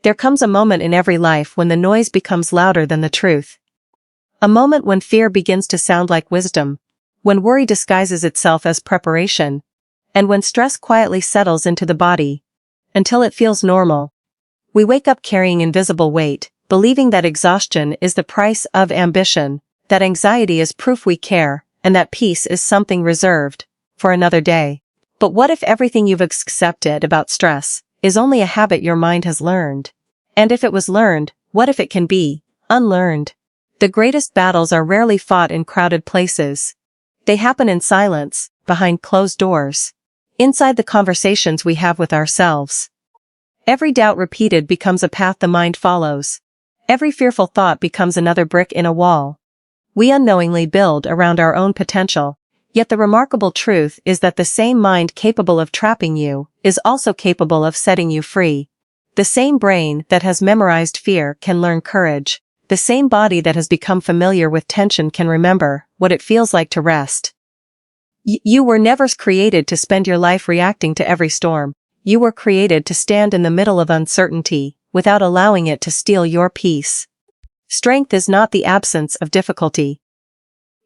There comes a moment in every life when the noise becomes louder than the truth. A moment when fear begins to sound like wisdom, when worry disguises itself as preparation, and when stress quietly settles into the body, until it feels normal. We wake up carrying invisible weight, believing that exhaustion is the price of ambition, that anxiety is proof we care, and that peace is something reserved for another day. But what if everything you've accepted about stress is only a habit your mind has learned? And if it was learned, what if it can be unlearned? The greatest battles are rarely fought in crowded places. They happen in silence, behind closed doors, inside the conversations we have with ourselves. Every doubt repeated becomes a path the mind follows. Every fearful thought becomes another brick in a wall. We unknowingly build around our own potential, yet the remarkable truth is that the same mind capable of trapping you is also capable of setting you free. The same brain that has memorized fear can learn courage. The same body that has become familiar with tension can remember what it feels like to rest. You were never created to spend your life reacting to every storm. You were created to stand in the middle of uncertainty, without allowing it to steal your peace. Strength is not the absence of difficulty.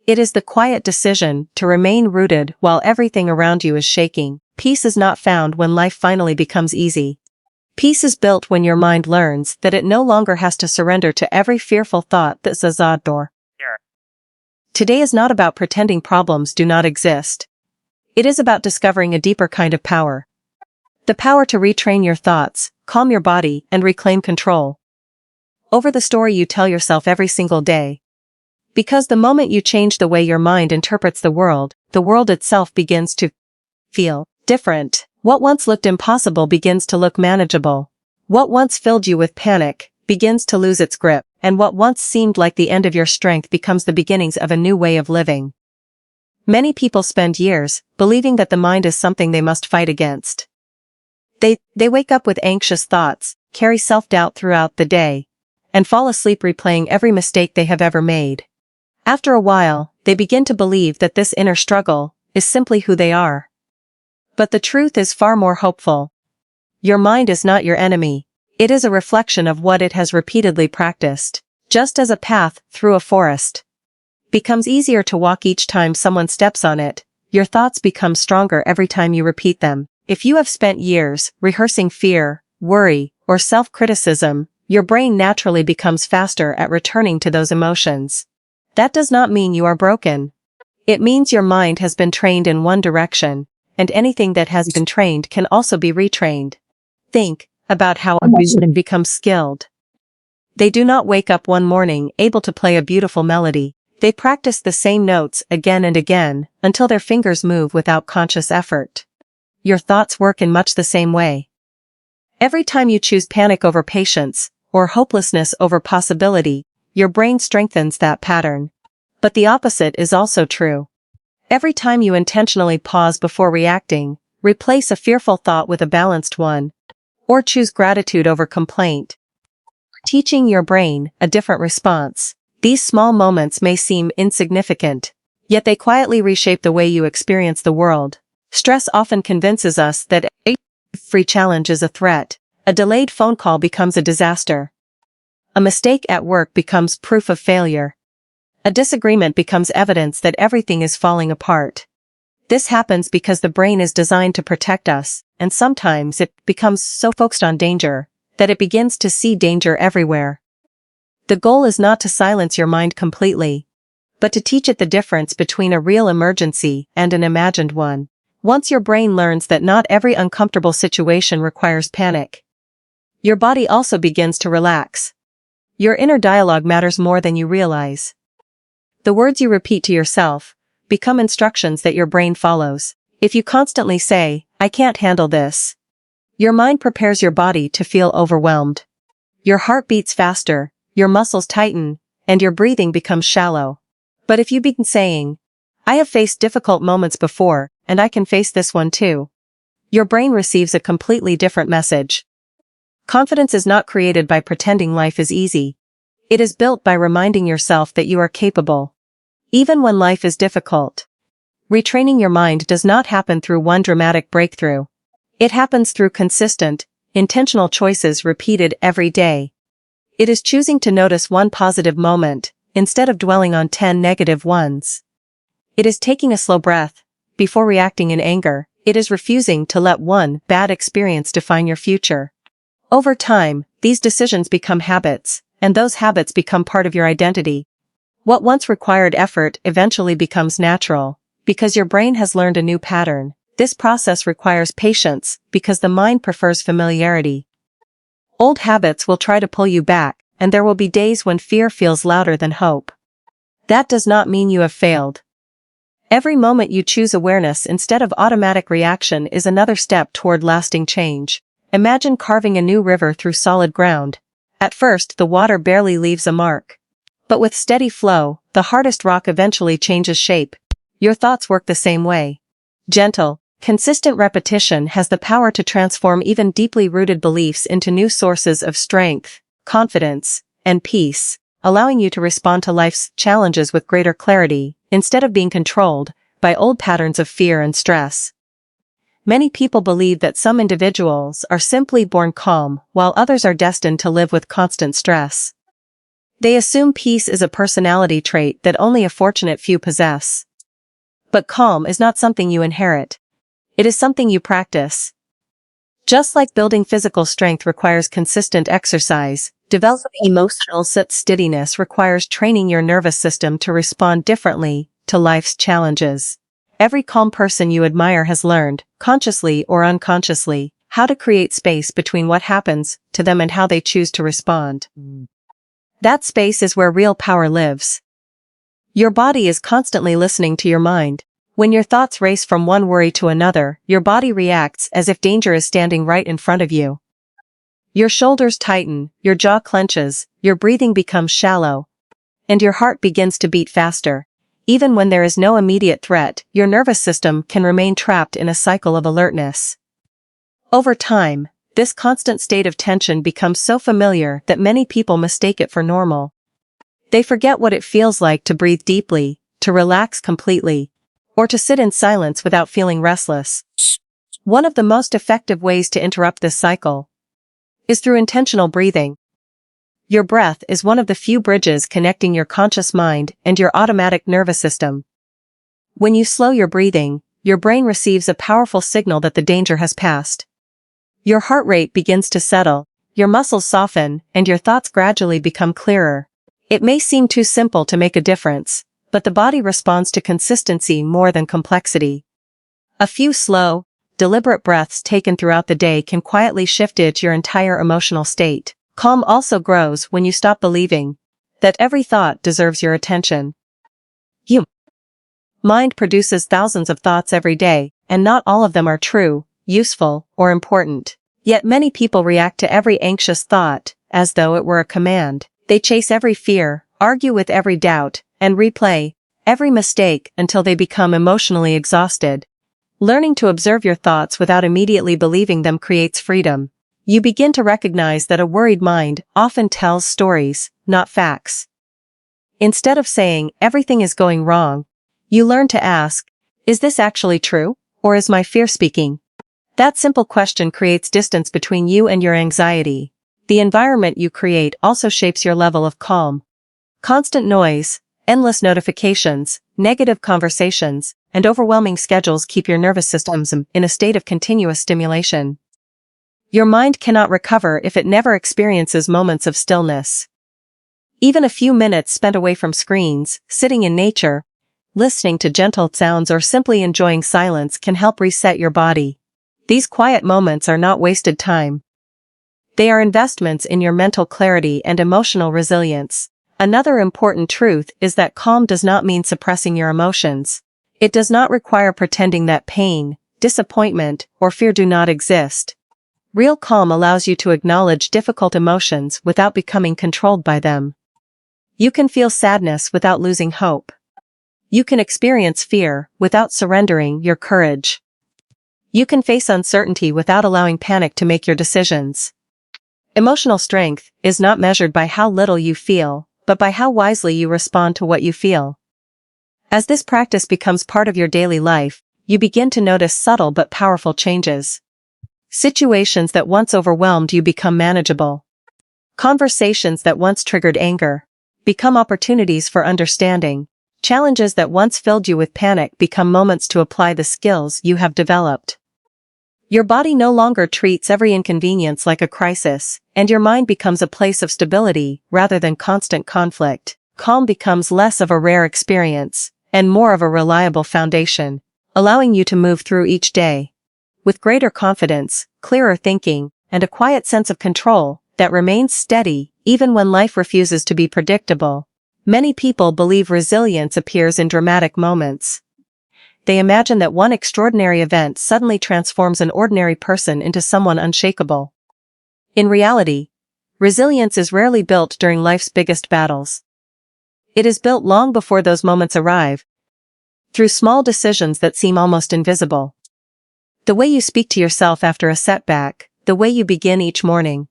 It is the quiet decision to remain rooted while everything around you is shaking. Peace is not found when life finally becomes easy. Peace is built when your mind learns that it no longer has to surrender to every fearful thought that says "Ador." Today is not about pretending problems do not exist. It is about discovering a deeper kind of power. The power to retrain your thoughts, calm your body, and reclaim control over the story you tell yourself every single day. Because the moment you change the way your mind interprets the world itself begins to feel different. What once looked impossible begins to look manageable. What once filled you with panic begins to lose its grip, and what once seemed like the end of your strength becomes the beginnings of a new way of living. Many people spend years believing that the mind is something they must fight against. They wake up with anxious thoughts, carry self-doubt throughout the day, and fall asleep replaying every mistake they have ever made. After a while, they begin to believe that this inner struggle is simply who they are. But the truth is far more hopeful. Your mind is not your enemy. It is a reflection of what it has repeatedly practiced. Just as a path through a forest becomes easier to walk each time someone steps on it, your thoughts become stronger every time you repeat them. If you have spent years rehearsing fear, worry, or self-criticism, your brain naturally becomes faster at returning to those emotions. That does not mean you are broken. It means your mind has been trained in one direction, and anything that has been trained can also be retrained. Think about how a musician becomes skilled. They do not wake up one morning able to play a beautiful melody. They practice the same notes again and again until their fingers move without conscious effort. Your thoughts work in much the same way. Every time you choose panic over patience, or hopelessness over possibility, your brain strengthens that pattern. But the opposite is also true. Every time you intentionally pause before reacting, replace a fearful thought with a balanced one, or choose gratitude over complaint, teaching your brain a different response. These small moments may seem insignificant, yet they quietly reshape the way you experience the world. Stress often convinces us that a free challenge is a threat. A delayed phone call becomes a disaster. A mistake at work becomes proof of failure. A disagreement becomes evidence that everything is falling apart. This happens because the brain is designed to protect us, and sometimes it becomes so focused on danger that it begins to see danger everywhere. The goal is not to silence your mind completely, but to teach it the difference between a real emergency and an imagined one. Once your brain learns that not every uncomfortable situation requires panic, your body also begins to relax. Your inner dialogue matters more than you realize. The words you repeat to yourself become instructions that your brain follows. If you constantly say, "I can't handle this," your mind prepares your body to feel overwhelmed. Your heart beats faster, your muscles tighten, and your breathing becomes shallow. But if you begin saying, "I have faced difficult moments before, and I can face this one too," your brain receives a completely different message. Confidence is not created by pretending life is easy. It is built by reminding yourself that you are capable, even when life is difficult. Retraining your mind does not happen through one dramatic breakthrough. It happens through consistent, intentional choices repeated every day. It is choosing to notice one positive moment, instead of dwelling on 10 negative ones. It is taking a slow breath before reacting in anger. It is refusing to let one bad experience define your future. Over time, these decisions become habits, and those habits become part of your identity. What once required effort eventually becomes natural, because your brain has learned a new pattern. This process requires patience, because the mind prefers familiarity. Old habits will try to pull you back, and there will be days when fear feels louder than hope. That does not mean you have failed. Every moment you choose awareness instead of automatic reaction is another step toward lasting change. Imagine carving a new river through solid ground. At first, the water barely leaves a mark. But with steady flow, the hardest rock eventually changes shape. Your thoughts work the same way. Gentle, consistent repetition has the power to transform even deeply rooted beliefs into new sources of strength, confidence, and peace, allowing you to respond to life's challenges with greater clarity, instead of being controlled by old patterns of fear and stress. Many people believe that some individuals are simply born calm, while others are destined to live with constant stress. They assume peace is a personality trait that only a fortunate few possess. But calm is not something you inherit. It is something you practice. Just like building physical strength requires consistent exercise, developing emotional steadiness requires training your nervous system to respond differently to life's challenges. Every calm person you admire has learned, consciously or unconsciously, how to create space between what happens to them and how they choose to respond. That space is where real power lives. Your body is constantly listening to your mind. When your thoughts race from one worry to another, your body reacts as if danger is standing right in front of you. Your shoulders tighten, your jaw clenches, your breathing becomes shallow, and your heart begins to beat faster. Even when there is no immediate threat, your nervous system can remain trapped in a cycle of alertness. Over time, this constant state of tension becomes so familiar that many people mistake it for normal. They forget what it feels like to breathe deeply, to relax completely, or to sit in silence without feeling restless. One of the most effective ways to interrupt this cycle is through intentional breathing. Your breath is one of the few bridges connecting your conscious mind and your automatic nervous system. When you slow your breathing, your brain receives a powerful signal that the danger has passed. Your heart rate begins to settle, your muscles soften, and your thoughts gradually become clearer. It may seem too simple to make a difference, but the body responds to consistency more than complexity. A few slow, deliberate breaths taken throughout the day can quietly shift your entire emotional state. Calm also grows when you stop believing that every thought deserves your attention. Your mind produces thousands of thoughts every day, and not all of them are true, useful, or important. Yet many people react to every anxious thought as though it were a command. They chase every fear, argue with every doubt, and replay every mistake until they become emotionally exhausted. Learning to observe your thoughts without immediately believing them creates freedom. You begin to recognize that a worried mind often tells stories, not facts. Instead of saying, everything is going wrong, you learn to ask, is this actually true, or is my fear speaking? That simple question creates distance between you and your anxiety. The environment you create also shapes your level of calm. Constant noise, endless notifications, negative conversations, and overwhelming schedules keep your nervous system in a state of continuous stimulation. Your mind cannot recover if it never experiences moments of stillness. Even a few minutes spent away from screens, sitting in nature, listening to gentle sounds or simply enjoying silence can help reset your body. These quiet moments are not wasted time. They are investments in your mental clarity and emotional resilience. Another important truth is that calm does not mean suppressing your emotions. It does not require pretending that pain, disappointment, or fear do not exist. Real calm allows you to acknowledge difficult emotions without becoming controlled by them. You can feel sadness without losing hope. You can experience fear without surrendering your courage. You can face uncertainty without allowing panic to make your decisions. Emotional strength is not measured by how little you feel, but by how wisely you respond to what you feel. As this practice becomes part of your daily life, you begin to notice subtle but powerful changes. Situations that once overwhelmed you become manageable. Conversations that once triggered anger become opportunities for understanding. Challenges that once filled you with panic become moments to apply the skills you have developed. Your body no longer treats every inconvenience like a crisis, and your mind becomes a place of stability rather than constant conflict. Calm becomes less of a rare experience and more of a reliable foundation, allowing you to move through each day with greater confidence, clearer thinking, and a quiet sense of control that remains steady even when life refuses to be predictable. Many people believe resilience appears in dramatic moments. They imagine that one extraordinary event suddenly transforms an ordinary person into someone unshakable. In reality, resilience is rarely built during life's biggest battles. It is built long before those moments arrive, through small decisions that seem almost invisible. The way you speak to yourself after a setback, the way you begin each morning,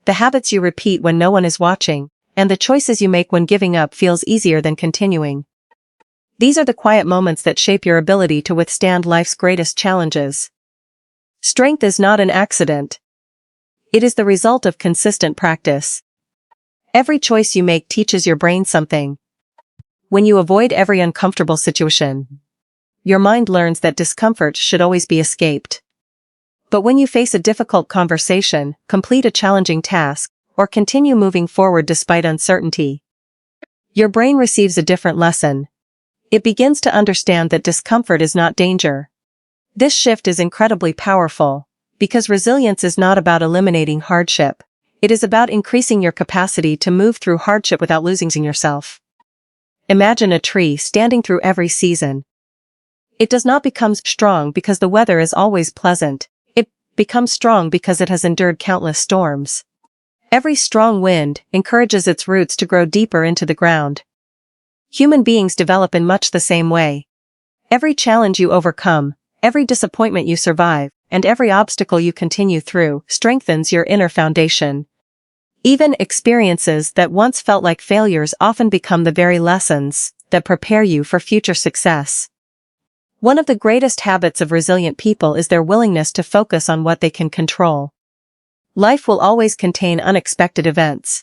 the habits you repeat when no one is watching, and the choices you make when giving up feels easier than continuing. These are the quiet moments that shape your ability to withstand life's greatest challenges. Strength is not an accident. It is the result of consistent practice. Every choice you make teaches your brain something. When you avoid every uncomfortable situation, your mind learns that discomfort should always be escaped. But when you face a difficult conversation, complete a challenging task, or continue moving forward despite uncertainty, your brain receives a different lesson. It begins to understand that discomfort is not danger. This shift is incredibly powerful, because resilience is not about eliminating hardship. It is about increasing your capacity to move through hardship without losing yourself. Imagine a tree standing through every season. It does not become strong because the weather is always pleasant. It becomes strong because it has endured countless storms. Every strong wind encourages its roots to grow deeper into the ground. Human beings develop in much the same way. Every challenge you overcome, every disappointment you survive, and every obstacle you continue through strengthens your inner foundation. Even experiences that once felt like failures often become the very lessons that prepare you for future success. One of the greatest habits of resilient people is their willingness to focus on what they can control. Life will always contain unexpected events.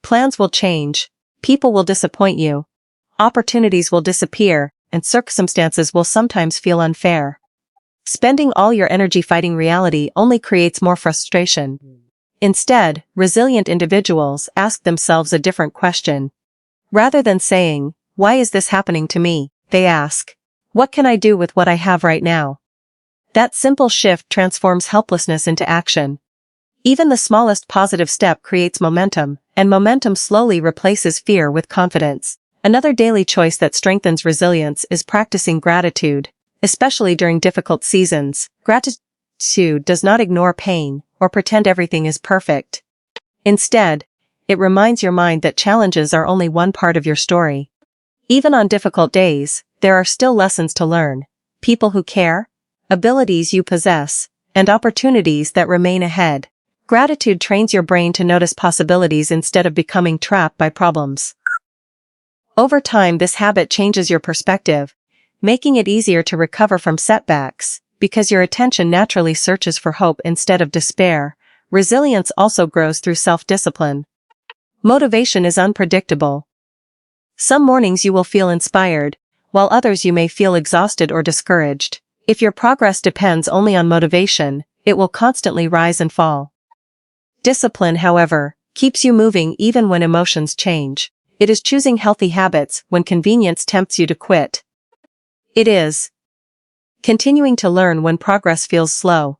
Plans will change, people will disappoint you, opportunities will disappear, and circumstances will sometimes feel unfair. Spending all your energy fighting reality only creates more frustration. Instead, resilient individuals ask themselves a different question. Rather than saying, "Why is this happening to me?" they ask, "What can I do with what I have right now?" That simple shift transforms helplessness into action. Even the smallest positive step creates momentum, and momentum slowly replaces fear with confidence. Another daily choice that strengthens resilience is practicing gratitude, especially during difficult seasons. Gratitude does not ignore pain or pretend everything is perfect. Instead, it reminds your mind that challenges are only one part of your story. Even on difficult days, there are still lessons to learn, people who care, abilities you possess, and opportunities that remain ahead. Gratitude trains your brain to notice possibilities instead of becoming trapped by problems. Over time, this habit changes your perspective, making it easier to recover from setbacks, because your attention naturally searches for hope instead of despair. Resilience also grows through self-discipline. Motivation is unpredictable. Some mornings you will feel inspired, while others you may feel exhausted or discouraged. If your progress depends only on motivation, it will constantly rise and fall. Discipline, however, keeps you moving even when emotions change. It is choosing healthy habits when convenience tempts you to quit. It is continuing to learn when progress feels slow.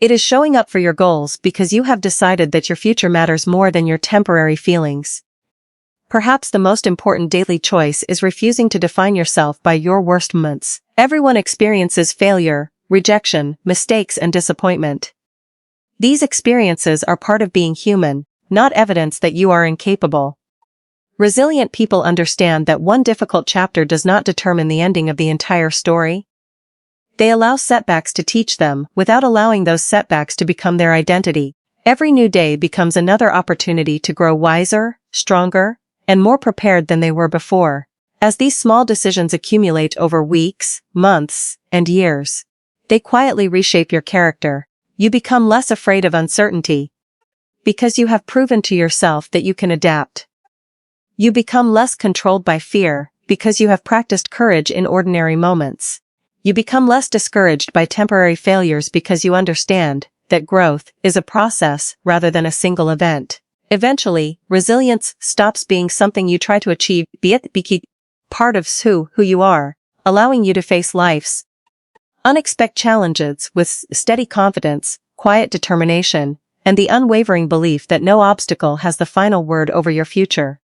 It is showing up for your goals because you have decided that your future matters more than your temporary feelings. Perhaps the most important daily choice is refusing to define yourself by your worst moments. Everyone experiences failure, rejection, mistakes, and disappointment. These experiences are part of being human, not evidence that you are incapable. Resilient people understand that one difficult chapter does not determine the ending of the entire story. They allow setbacks to teach them, without allowing those setbacks to become their identity. Every new day becomes another opportunity to grow wiser, stronger, and more prepared than they were before. As these small decisions accumulate over weeks, months, and years, they quietly reshape your character. You become less afraid of uncertainty, because you have proven to yourself that you can adapt. You become less controlled by fear, because you have practiced courage in ordinary moments. You become less discouraged by temporary failures because you understand that growth is a process rather than a single event. Eventually, resilience stops being something you try to achieve, become part of who you are, allowing you to face life's unexpected challenges with steady confidence, quiet determination, and the unwavering belief that no obstacle has the final word over your future.